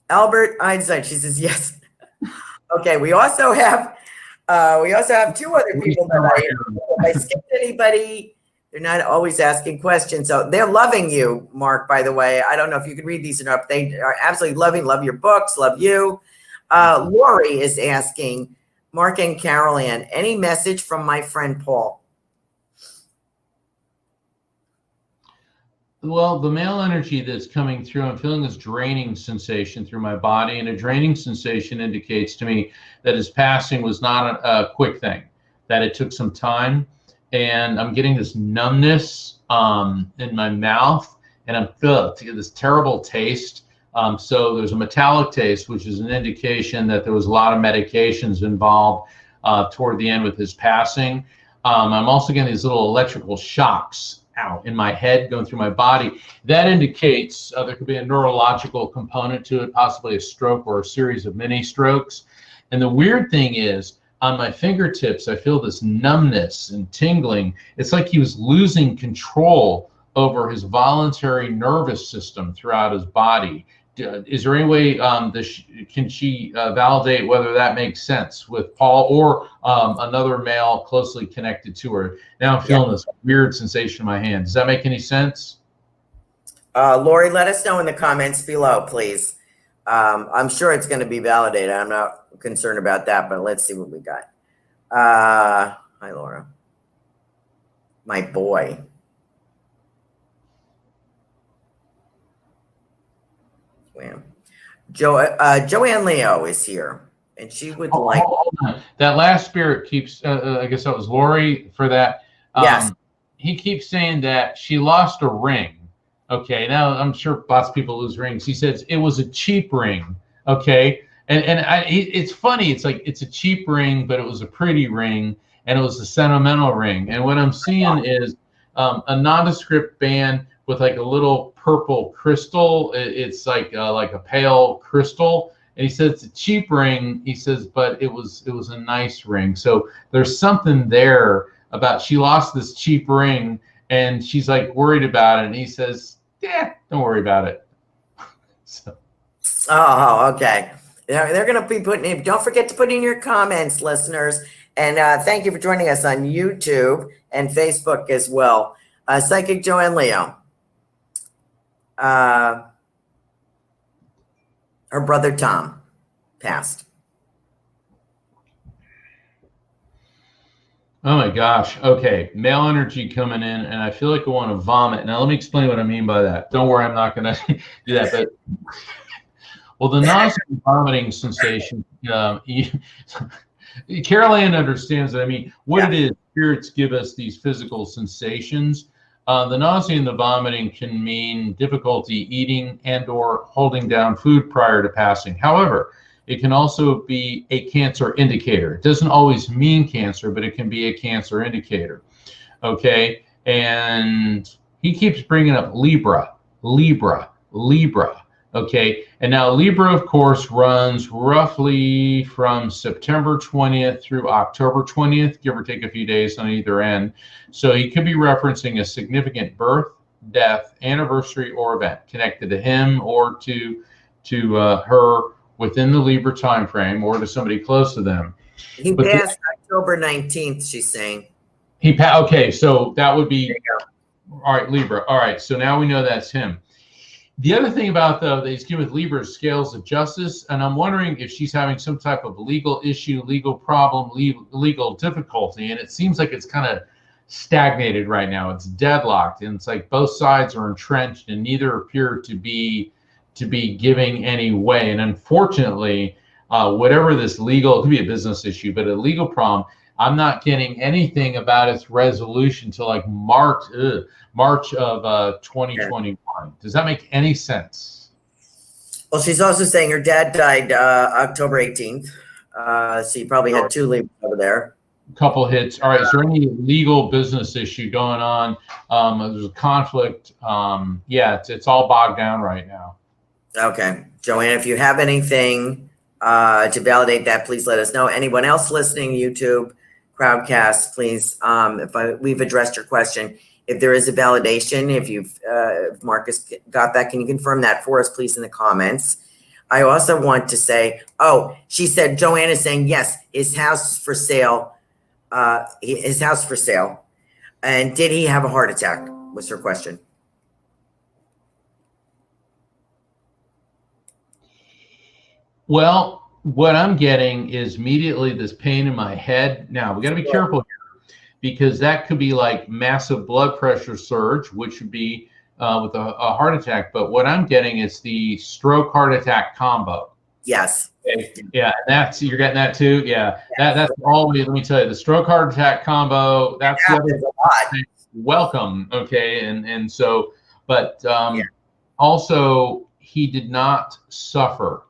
Albert Einstein. She says yes. Okay, we also have two other people that if I skipped anybody, they're not always asking questions. So they're loving you, Mark, by the way. I don't know if you can read these or not. They are absolutely love your books, love you. Lori is asking, Mark and Carolan, any message from my friend Paul? Well, the male energy that's coming through, I'm feeling this draining sensation through my body, and a draining sensation indicates to me that his passing was not a quick thing, that it took some time. and I'm getting this numbness in my mouth, and I'm feeling this terrible taste. So there's a metallic taste, which is an indication that there was a lot of medications involved toward the end with his passing. I'm also getting these little electrical shocks out in my head going through my body. That indicates there could be a neurological component to it, possibly a stroke or a series of mini strokes. And the weird thing is, on my fingertips, I feel this numbness and tingling. It's like he was losing control over his voluntary nervous system throughout his body. Is there any way can she validate whether that makes sense with Paul or another male closely connected to her? Now I'm feeling this weird sensation in my hand. Does that make any sense? Lori, let us know in the comments below, please. I'm sure it's going to be validated. I'm not concerned about that, but let's see what we got. Hi, Laura. My boy. Joanne Leo is here, and she would like. That last spirit keeps. I guess that was Lori for that. Yes. He keeps saying that she lost a ring. Okay, now I'm sure lots of people lose rings. He says it was a cheap ring. Okay, and it's funny. It's like it's a cheap ring, but it was a pretty ring, and it was a sentimental ring. And what I'm seeing is a nondescript band with like a little purple crystal. It's like a pale crystal. And he says it's a cheap ring. He says, but it was a nice ring. So there's something there about she lost this cheap ring, and she's like worried about it. And he says, yeah, don't worry about it. So. Oh, okay. They're going to be putting in, don't forget to put in your comments, listeners. And thank you for joining us on YouTube and Facebook as well. Psychic Joanne Leo. Her brother Tom passed. Oh my gosh. Okay. Male energy coming in, and I feel like I want to vomit. Now, let me explain what I mean by that. Don't worry, I'm not going to do that. But well, the nausea and vomiting sensation, Carolan understands that. I mean, what it is, spirits give us these physical sensations. The nausea and the vomiting can mean difficulty eating and or holding down food prior to passing. However, it can also be a cancer indicator. It doesn't always mean cancer, but it can be a cancer indicator. Okay, and he keeps bringing up Libra. Okay, and now Libra, of course, runs roughly from September 20th through October 20th, give or take a few days on either end. So he could be referencing a significant birth, death, anniversary, or event connected to him or to her within the Libra time frame, or to somebody close to them. He passed October 19th, she's saying. Okay, so that would be, all right, Libra. All right, so now we know that's him. The other thing about that he's given with Libra is scales of justice, and I'm wondering if she's having some type of legal issue, legal problem, legal difficulty, and it seems like it's kind of stagnated right now. It's deadlocked, and it's like both sides are entrenched, and neither appear to be giving any way. And unfortunately, whatever this legal, it could be a business issue, but a legal problem, I'm not getting anything about its resolution till like March of 2021. Does that make any sense? Well, she's also saying her dad died October 18th. So you probably had two Libras over there. Couple hits. All right. Is there any legal business issue going on? There's a conflict. Yeah, it's all bogged down right now. Okay. Joanne, if you have anything to validate that, please let us know. Anyone else listening, YouTube, Crowdcast, please, we've addressed your question. If there is a validation, if Marcus got that, can you confirm that for us, please, in the comments? I also want to say, she said, Joanne is saying, yes, his house for sale. His house for sale. And did he have a heart attack? Was her question. Well, what I'm getting is immediately this pain in my head. Now, we got to be careful here, because that could be like massive blood pressure surge, which would be with a heart attack. But what I'm getting is the stroke heart attack combo. Yes. Okay. Yeah, you're getting that too. Yeah, that's always. Let me tell you, the stroke heart attack combo. That's the other a lot. welcome. Okay, and so, but also he did not suffer.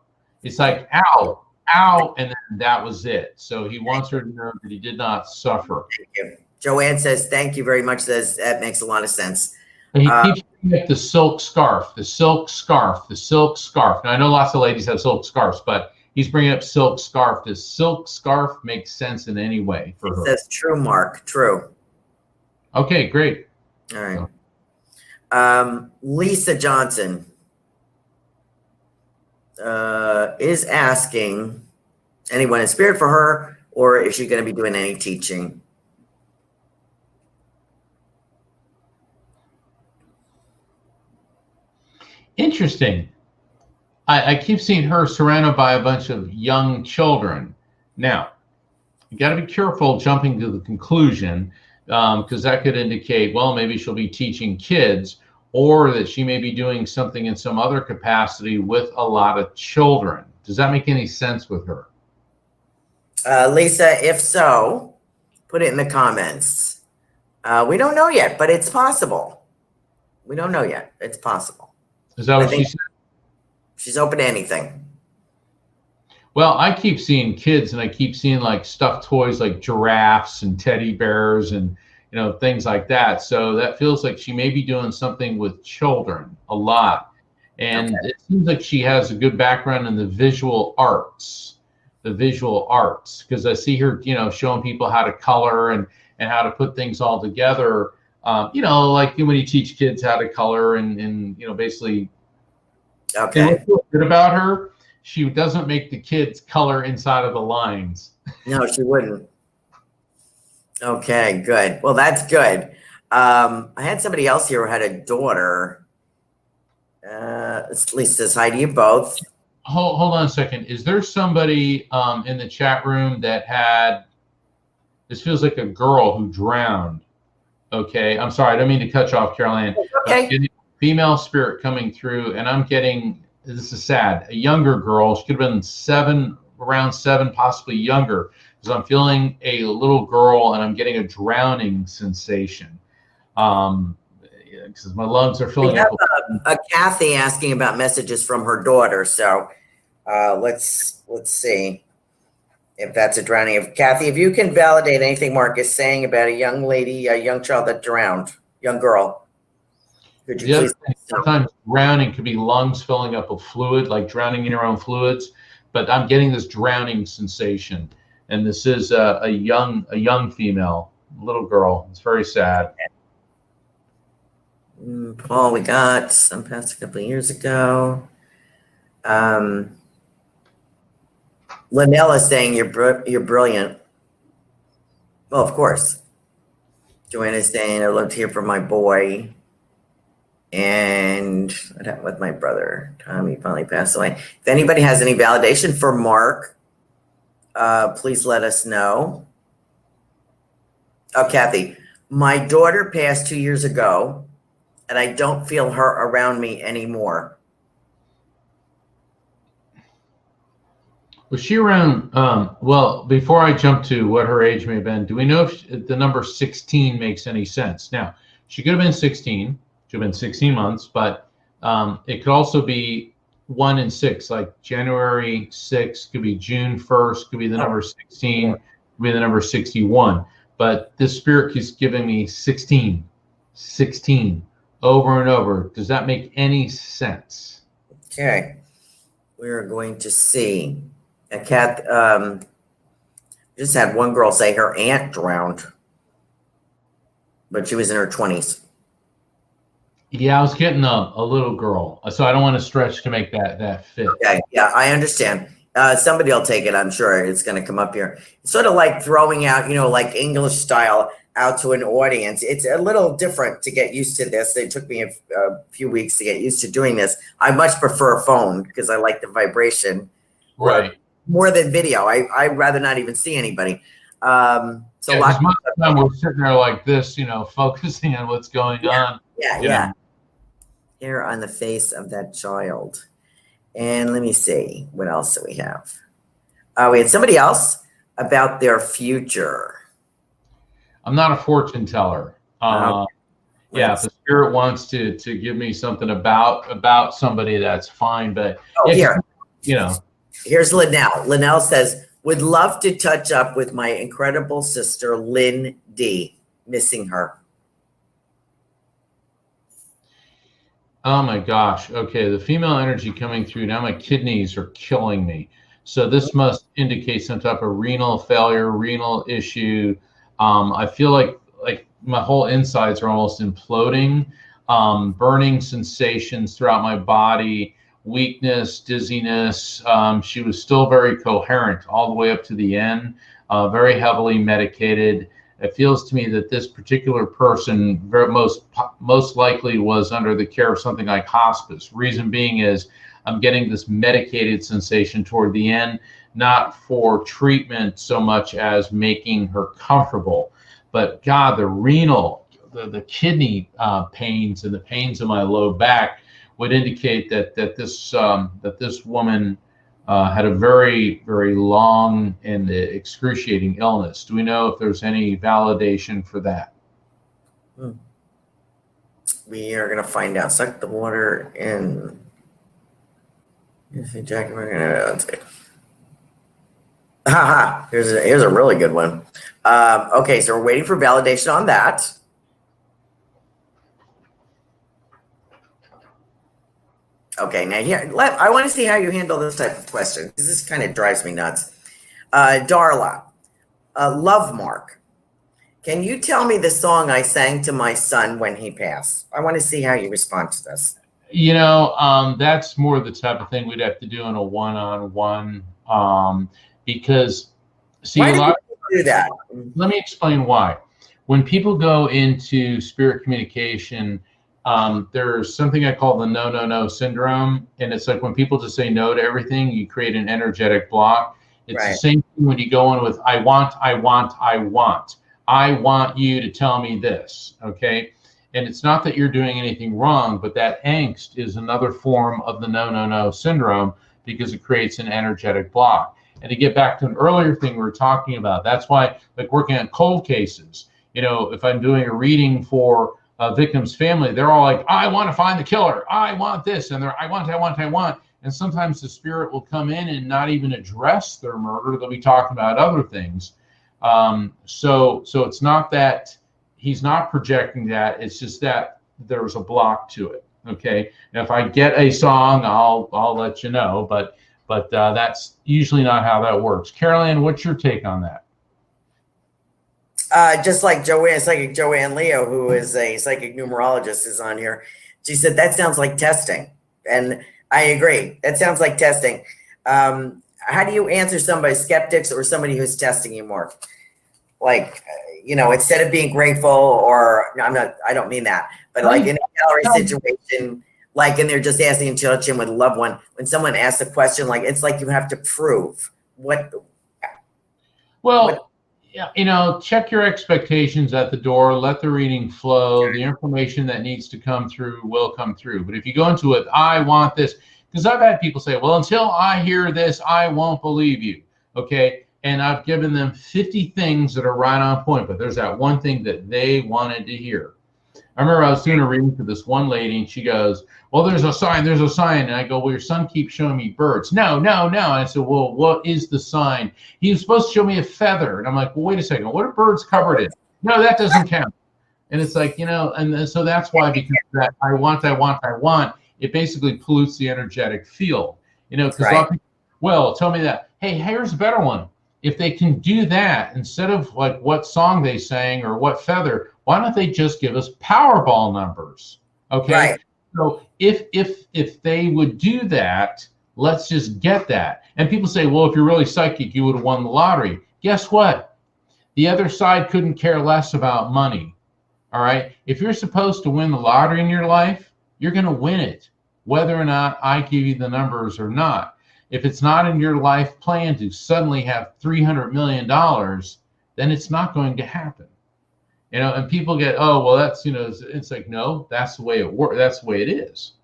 It's like ow, ow, and then that was it. So he wants her to know that he did not suffer. Thank you. Joanne says, thank you very much. That makes a lot of sense. And he keeps bringing up the silk scarf, the silk scarf, the silk scarf. Now, I know lots of ladies have silk scarves, but he's bringing up silk scarf. Does silk scarf make sense in any way for her? It says true, Mark. True. Okay, great. All right. Lisa Johnson is asking anyone in spirit for her, or is she going to be doing any teaching? Interesting. I keep seeing her surrounded by a bunch of young children. Now, you got to be careful jumping to the conclusion, because that could indicate, well, maybe she'll be teaching kids, or that she may be doing something in some other capacity with a lot of children. Does that make any sense with her? Lisa, if so, put it in the comments. We don't know yet, but it's possible. We don't know yet. It's possible. Is that what she said? She's open to anything. Well, I keep seeing kids, and I keep seeing like stuffed toys like giraffes and teddy bears and things like that. So that feels like she may be doing something with children a lot. And it seems like she has a good background in the visual arts, because I see her, showing people how to color and how to put things all together. Like when you teach kids how to color and basically. Okay. What's so good about her? She doesn't make the kids color inside of the lines. No, she wouldn't. Okay, good. Well, that's good. I had somebody else here who had a daughter. At least says hi to you both. Hold on a second. Is there somebody in the chat room that had? This feels like a girl who drowned. Okay, I'm sorry. I don't mean to cut you off, Carolan. Okay. Female spirit coming through, and I'm getting, this is sad, a younger girl. She could have been around 7, possibly younger, because I'm feeling a little girl and I'm getting a drowning sensation. Because my lungs are filling up. A Kathy asking about messages from her daughter. So let's see if that's a drowning. If Kathy, if you can validate anything Mark is saying about a young lady, a young child that drowned, young girl. Could you please? Sometimes drowning could be lungs filling up with fluid, like drowning in your own fluids. But I'm getting this drowning sensation, and this is a young female, little girl. It's very sad. Paul, we got some passed a couple of years ago. Linnell is saying you're brilliant. Well, of course. Joanna is saying I'd love to hear from my boy. And what happened with my brother? Tommy finally passed away. If anybody has any validation for Mark, please let us know. Oh, Kathy, my daughter passed 2 years ago, and I don't feel her around me anymore. Was she around? Well, before I jump to what her age may have been, do we know if the number 16 makes any sense? Now, she could have been 16. She could have been 16 months, but it could also be 1 and 6, like January 6th, could be June 1st, could be the number 16, could be the number 61. But this spirit keeps giving me 16, 16 over and over. Does that make any sense? Okay. We're going to see. A cat just had one girl say her aunt drowned, but she was in her 20s. Yeah, I was getting a little girl, so I don't want to stretch to make that fit. Okay, yeah, I understand. Somebody will take it. I'm sure it's going to come up here. It's sort of like throwing out, like English style out to an audience. It's a little different to get used to this. It took me a few weeks to get used to doing this. I much prefer a phone because I like the vibration. Right. More than video. I'd rather not even see anybody. So yeah, most of the time we're sitting there like this, focusing on what's going on. Yeah. Here on the face of that child. And let me see, what else do we have? We had somebody else about their future. I'm not a fortune teller. Yeah, if the spirit wants to give me something about somebody, that's fine. But here, you know, here's Linnell. Linnell says, would love to touch up with my incredible sister, Lynn D. Missing her. Oh my gosh. Okay, the female energy coming through. Now my kidneys are killing me. So this must indicate some type of renal failure, renal issue. I feel like my whole insides are almost imploding. Burning sensations throughout my body, weakness, dizziness. She was still very coherent all the way up to the end, very heavily medicated. It feels to me that this particular person most likely was under the care of something like hospice. Reason being is I'm getting this medicated sensation toward the end, not for treatment so much as making her comfortable. But God, the renal, the kidney pains and the pains in my low back would indicate that this woman had a very, very long and excruciating illness. Do we know if there's any validation for that? We are going to find out. Suck the water in. Jack, we're going to, let's see. Haha, here's a really good one. Okay, so we're waiting for validation on that. Okay, now here, I want to see how you handle this type of question, because this kind of drives me nuts. Darla, Love Mark, can you tell me the song I sang to my son when he passed? I want to see how you respond to this. You know, that's more the type of thing we'd have to do in a one-on-one, because, see, why do you do that? Let me explain why. When people go into spirit communication, there's something I call the no, no, no syndrome. And it's like when people just say no to everything, you create an energetic block. It's the same thing when you go in with, I want, I want, I want. I want you to tell me this, okay? And it's not that you're doing anything wrong, but that angst is another form of the no, no, no syndrome because it creates an energetic block. And to get back to an earlier thing we were talking about, that's why, like working on cold cases, you know, if I'm doing a reading for a victim's family, they're all like, I want to find the killer. I want this. And they're, I want. And sometimes the spirit will come in and not even address their murder. They'll be talking about other things. So it's not that he's not projecting that. It's just that there's a block to it. Okay. And if I get a song, I'll let you know. But that's usually not how that works. Carolan, what's your take on that? Just like psychic Joanne Leo, who is a psychic numerologist, is on here. She said that sounds like testing, and I agree. That sounds like testing. How do you answer somebody, skeptics or somebody who's testing you more? Like, you know, instead of being grateful, or I don't mean that, but like in a gallery situation, like, and they're just asking to touch in with a loved one. When someone asks a question, like, it's like you have to prove what. Well, yeah, you know, check your expectations at the door. Let the reading flow. The information that needs to come through will come through. But if you go into it, I want this, because I've had people say, well, until I hear this, I won't believe you. Okay. And I've given them 50 things that are right on point, but there's that one thing that they wanted to hear. I remember I was doing a reading for this one lady, and she goes, well, there's a sign. And I go, well, your son keeps showing me birds. No. And I said, well, what is the sign? He was supposed to show me a feather. And I'm like, well, wait a second. What are birds covered in? No, that doesn't count. And it's like, you know, and so that's why, because that I want, it basically pollutes the energetic field. You know, because a lot of people, well, tell me that. Hey, here's a better one. If they can do that, instead of like what song they sang or what feather, why don't they just give us Powerball numbers? Okay. Right. So if they would do that, let's just get that. And people say, well, if you're really psychic, you would have won the lottery. Guess what? The other side couldn't care less about money. All right. If you're supposed to win the lottery in your life, you're going to win it, whether or not I give you the numbers or not. If it's not in your life plan to suddenly have $300 million, then it's not going to happen. You know, and people get, oh, well, that's, you know, it's like, no, that's the way it works. That's the way it is.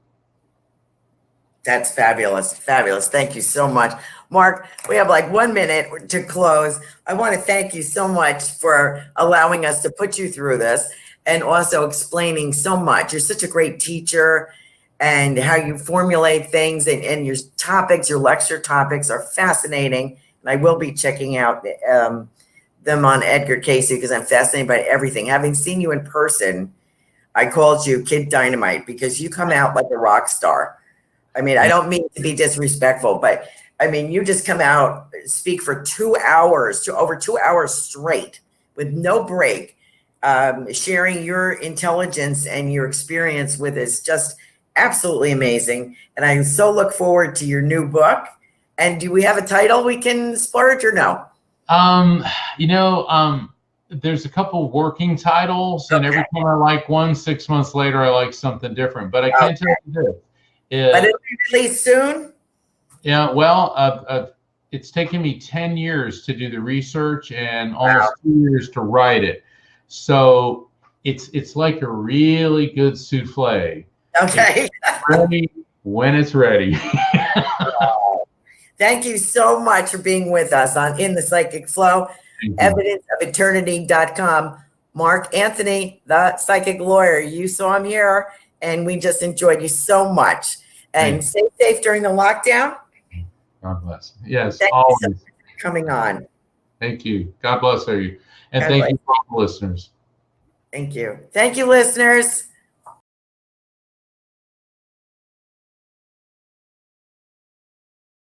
That's fabulous. Fabulous. Thank you so much. Mark, we have like 1 minute to close. I want to thank you so much for allowing us to put you through this and also explaining so much. You're such a great teacher, and how you formulate things, and your topics, your lecture topics are fascinating. And I will be checking out them on Edgar Casey because I'm fascinated by everything. Having seen you in person, I called you Kid Dynamite because you come out like a rock star. I mean, I don't mean to be disrespectful, but I mean, you just come out, speak for 2 hours, to over 2 hours straight with no break, sharing your intelligence and your experience with us. Just absolutely amazing. And I so look forward to your new book. And do we have a title we can splurge or no? There's a couple working titles, and every time I like one, 6 months later, I like something different. But I can't tell you this. But it'll be released soon? Yeah, well, it's taken me 10 years to do the research and almost 2 years to write it. So it's like a really good souffle. Okay. It's ready when it's ready. Thank you so much for being with us on In the Psychic Flow. Evidenceofeternity.com. Mark Anthony, the psychic lawyer. You saw him here, and we just enjoyed you so much. And stay safe during the lockdown. God bless. Yes, Thank always. you so much for coming on. Thank you. God bless you. And God thank bless. you for all the listeners. Thank you. Thank you, listeners.